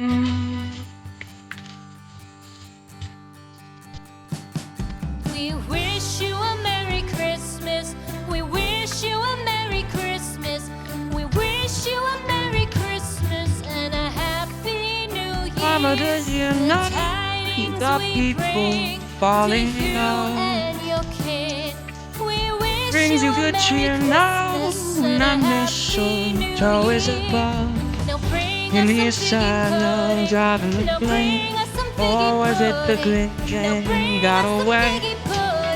We wish you a Merry Christmas. We wish you a Merry Christmas. We wish you a Merry Christmas and a Happy New Year. Mama, did you know you got people falling out? Brings you good cheer now. Not mistletoe is above. In the asylum, driving the plane. Or was it the Grinch got away?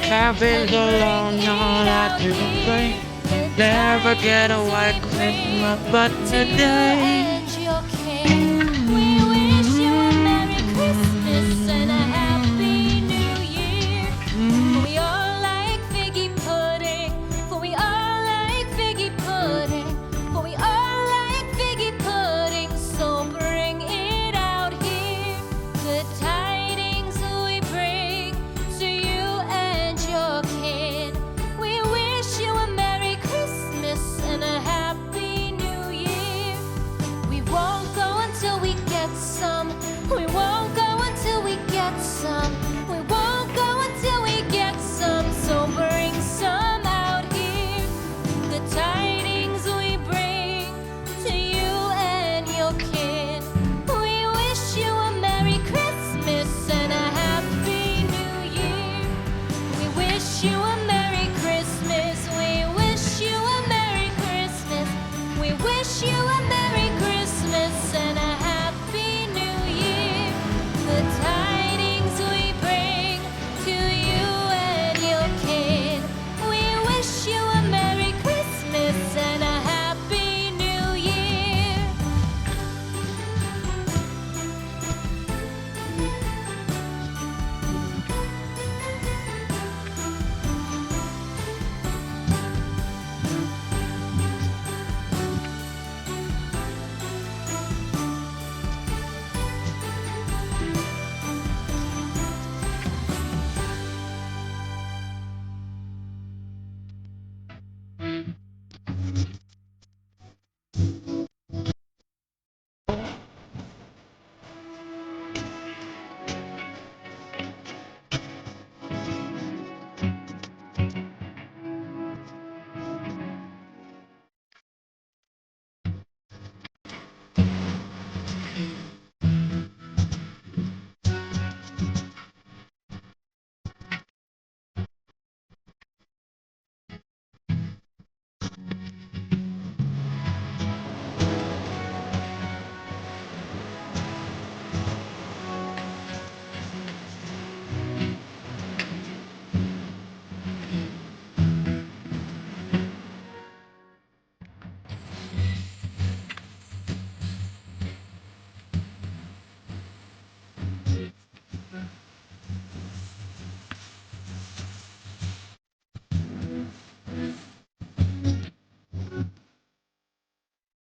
Cabins alone, all I do is pray. Never get a white Christmas, but today